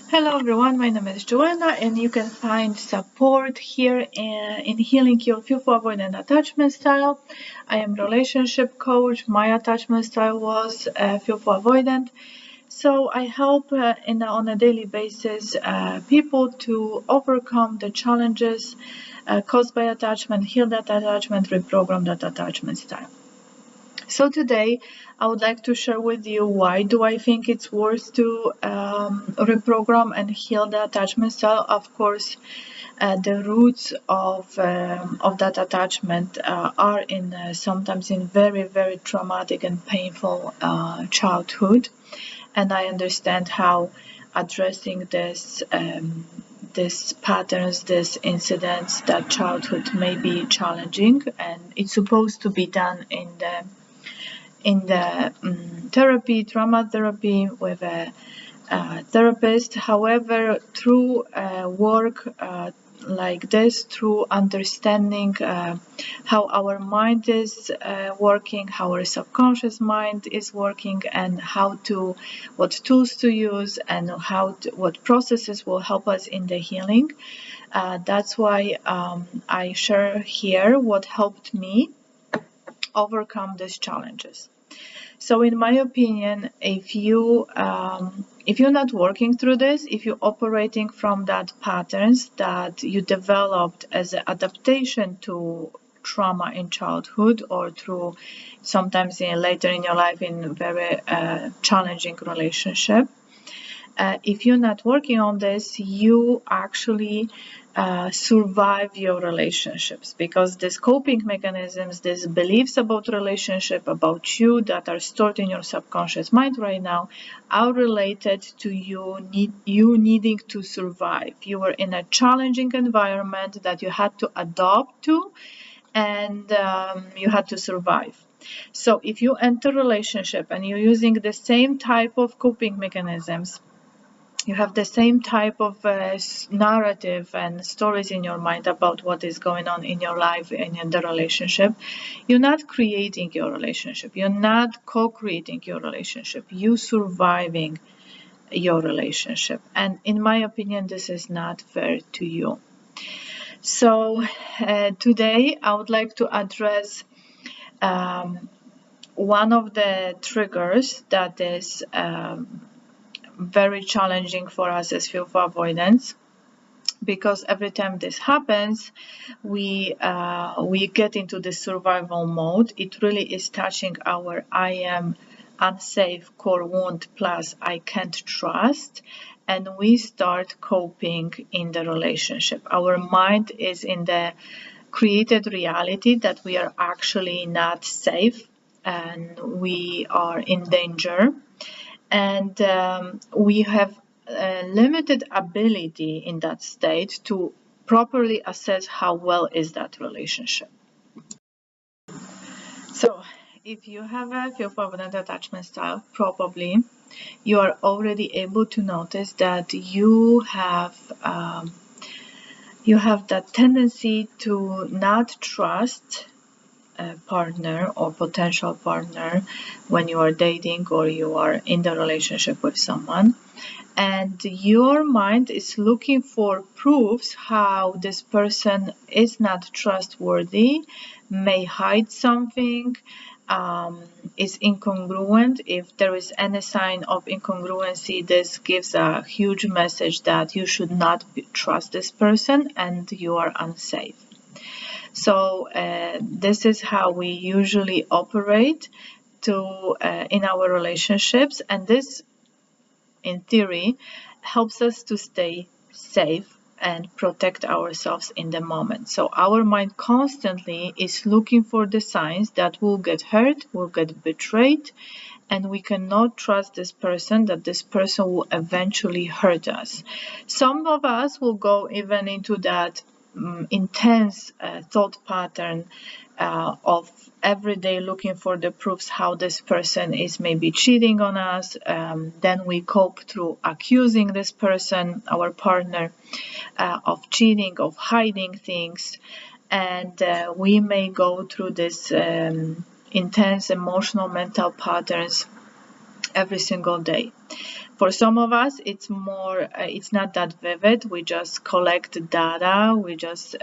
Hello everyone, my name is Joanna and you can find support here in healing your fearful avoidant attachment style. I am relationship coach. My attachment style was fearful avoidant. So I help on a daily basis people to overcome the challenges caused by attachment, heal that attachment, reprogram that attachment style. So today I would like to share with you why do I think it's worth to reprogram and heal the attachment style. Of course, the roots of that attachment are in sometimes in very traumatic and painful childhood, and I understand how addressing these patterns, these incidents, that childhood may be challenging, and it's supposed to be done in the therapy, trauma therapy with a therapist. However, through work like this, through understanding how our mind is working, how our subconscious mind is working, and what tools to use, and what processes will help us in the healing. That's why I share here what helped me overcome these challenges. So in my opinion, if you're not working through this, if you're operating from that patterns that you developed as an adaptation to trauma in childhood, or through sometimes later in your life in very challenging relationship, if you're not working on this, you actually survive your relationships, because these coping mechanisms, these beliefs about relationship, about you, that are stored in your subconscious mind right now, are related to you needing to survive. You were in a challenging environment that you had to adapt to, and you had to survive. So if you enter a relationship and you're using the same type of coping mechanisms, you have the same type of narrative and stories in your mind about what is going on in your life and in the relationship, you're not creating your relationship. You're not co-creating your relationship. You're surviving your relationship. And in my opinion, this is not fair to you. So today I would like to address one of the triggers that is very challenging for us as fearful avoidants, because every time this happens, we get into the survival mode. It really is touching our I am unsafe core wound plus I can't trust, and we start coping in the relationship. Our mind is in the created reality that we are actually not safe and we are in danger. And we have a limited ability in that state to properly assess how well is that relationship. So if you have a fearful avoidant attachment style, probably you are already able to notice that you have that tendency to not trust a partner or potential partner when you are dating or you are in the relationship with someone, and your mind is looking for proofs how this person is not trustworthy, may hide something, is incongruent. If there is any sign of incongruency, this gives a huge message that you should not trust this person and you are unsafe. So this is how we usually operate in our relationships, and this, in theory, helps us to stay safe and protect ourselves in the moment. So our mind constantly is looking for the signs that we'll get hurt, we'll get betrayed, and we cannot trust this person, that this person will eventually hurt us. Some of us will go even into that intense thought pattern of every day looking for the proofs how this person is maybe cheating on us. Then we cope through accusing this person, our partner, of cheating, of hiding things. And we may go through this intense emotional mental patterns every single day. For some of us, it's more, it's not that vivid. We just collect data. We just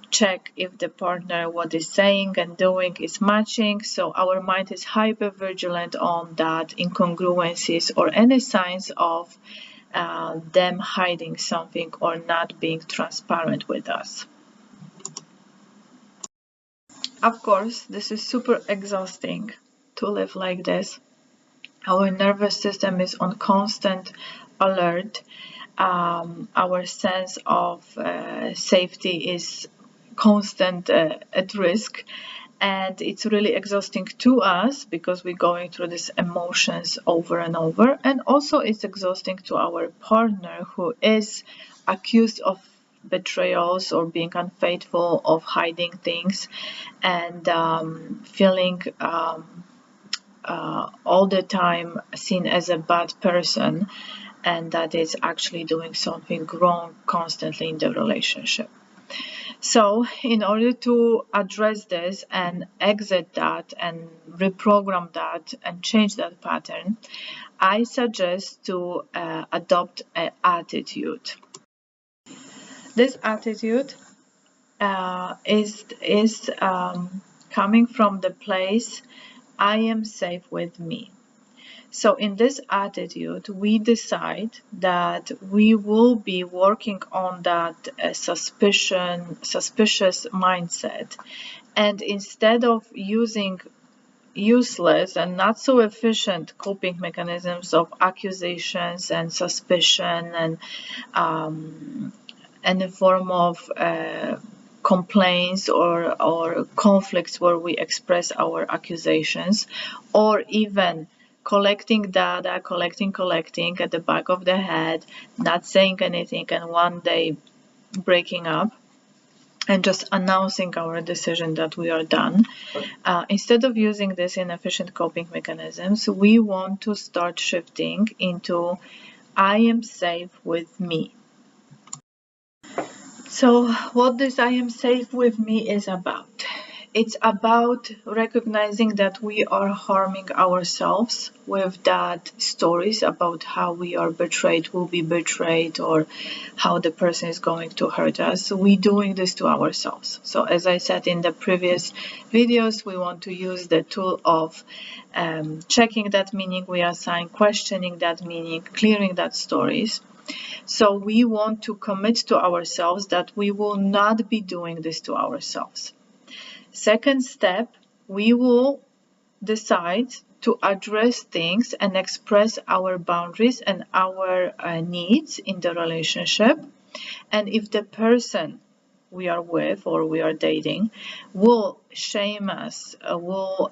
check if the partner, what is saying and doing is matching. So our mind is hyper vigilant on that incongruencies or any signs of them hiding something or not being transparent with us. Of course, this is super exhausting to live like this. Our nervous system is on constant alert. Our sense of safety is constant at risk, and it's really exhausting to us because we're going through these emotions over and over, and also it's exhausting to our partner who is accused of betrayals or being unfaithful, of hiding things, and feeling all the time seen as a bad person, and that is actually doing something wrong constantly in the relationship. So in order to address this and exit that and reprogram that and change that pattern, I suggest to adopt an attitude. This attitude is coming from the place, I am safe with me. So in this attitude, we decide that we will be working on that suspicious mindset. And instead of using useless and not so efficient coping mechanisms of accusations and suspicion and any form of complaints or conflicts where we express our accusations, or even collecting data, collecting at the back of the head, not saying anything, and one day breaking up and just announcing our decision that we are done. Instead of using this inefficient coping mechanisms, we want to start shifting into I am safe with me. So what this I am safe with me is about? It's about recognizing that we are harming ourselves with that stories about how we are betrayed, will be betrayed, or how the person is going to hurt us. We're doing this to ourselves. So as I said in the previous videos, we want to use the tool of checking that meaning we assign, questioning that meaning, clearing that stories. So we want to commit to ourselves that we will not be doing this to ourselves. Second step, we will decide to address things and express our boundaries and our needs in the relationship. And if the person we are with or we are dating will shame us, will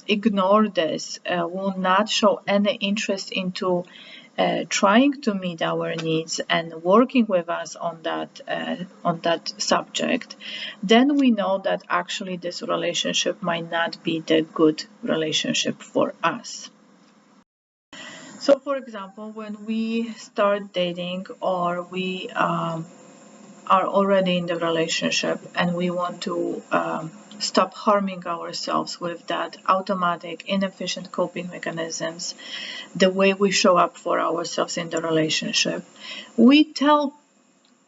ignore this, will not show any interest into trying to meet our needs and working with us on that subject, then we know that actually this relationship might not be the good relationship for us. So for example, when we start dating or we are already in the relationship and we want to stop harming ourselves with that automatic, inefficient coping mechanisms, the way we show up for ourselves in the relationship, we tell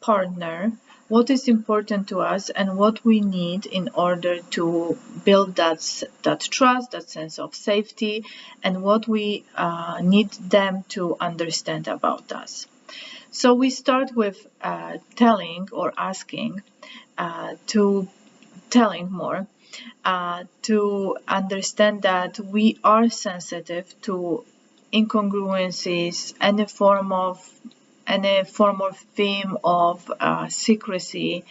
partner what is important to us and what we need in order to build that trust, that sense of safety, and what we need them to understand about us. So we start with telling or asking telling more, to understand that we are sensitive to incongruencies, any form of theme of secrecy,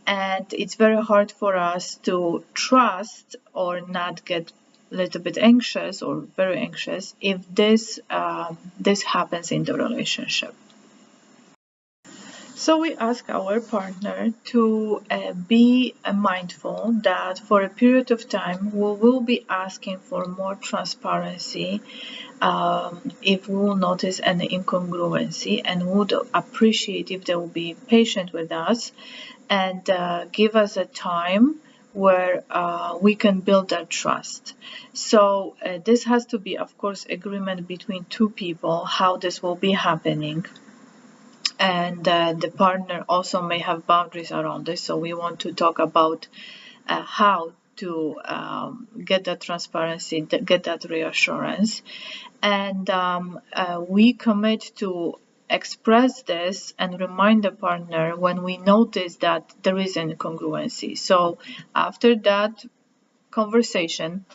and it's very hard for us to trust or not get a little bit anxious or very anxious if this happens in the relationship. So we ask our partner to be mindful that for a period of time we will be asking for more transparency if we will notice any incongruency, and would appreciate if they will be patient with us and give us a time where we can build that trust. So this has to be, of course, agreement between two people how this will be happening. And the partner also may have boundaries around this. So we want to talk about how to get that transparency, get that reassurance. And we commit to express this and remind the partner when we notice that there is an incongruency. So after that conversation,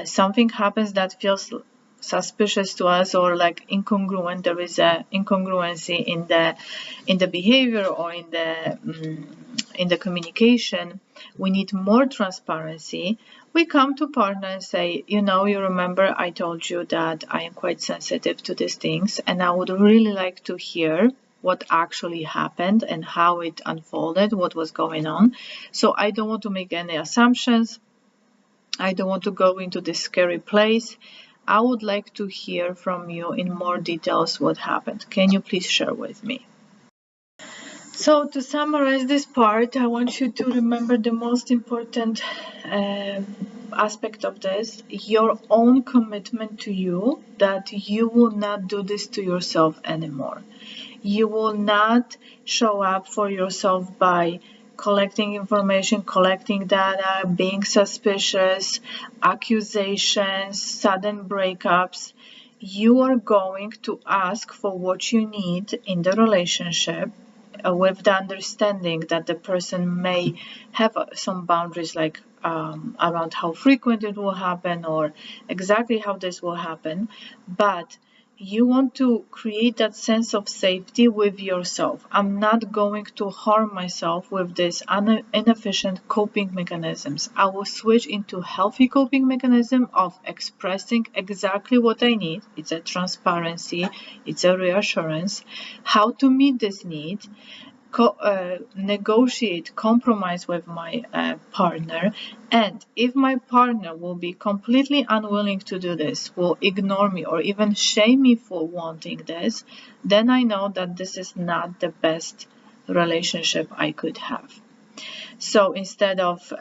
something happens that feels suspicious to us or like incongruent. There is a incongruency in the behavior or in the communication. We need more transparency. We come to partner and say, you remember I told you that I am quite sensitive to these things, and I would really like to hear what actually happened and how it unfolded, what was going on. So I don't want to make any assumptions. I don't want to go into this scary place. I would like to hear from you in more details what happened. Can you please share with me? So to summarize this part, I want you to remember the most important aspect of this, your own commitment to you, that you will not do this to yourself anymore. You will not show up for yourself by collecting information, collecting data, being suspicious, accusations, sudden breakups. You are going to ask for what you need in the relationship, with the understanding that the person may have some boundaries, like around how frequent it will happen or exactly how this will happen. But you want to create that sense of safety with yourself. I'm not going to harm myself with these inefficient coping mechanisms. I will switch into healthy coping mechanism of expressing exactly what I need. It's a transparency, it's a reassurance, how to meet this need, negotiate, compromise with my partner. And if my partner will be completely unwilling to do this, will ignore me or even shame me for wanting this, then I know that this is not the best relationship I could have. So instead of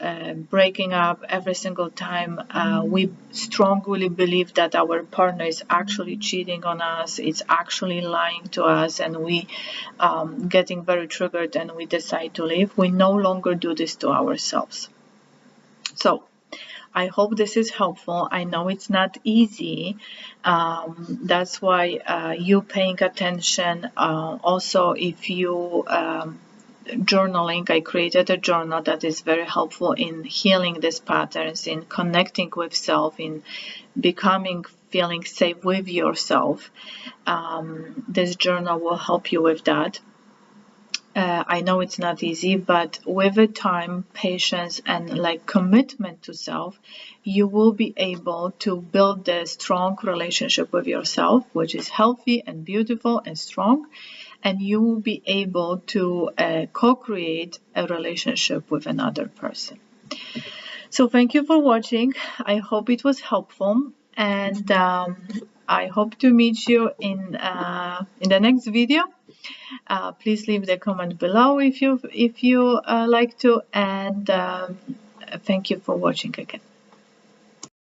breaking up every single time we strongly believe that our partner is actually cheating on us, it's actually lying to us, and we getting very triggered and we decide to leave, we no longer do this to ourselves. So I hope this is helpful. I know it's not easy. That's why you paying attention. Also, if you journaling, I created a journal that is very helpful in healing these patterns, in connecting with self, in feeling safe with yourself. This journal will help you with that. I know it's not easy, but with the time, patience, and like commitment to self, you will be able to build a strong relationship with yourself, which is healthy and beautiful and strong. And you will be able to co-create a relationship with another person. So thank you for watching. I hope it was helpful, and I hope to meet you in the next video. Please leave the comment below if you like to, and thank you for watching again.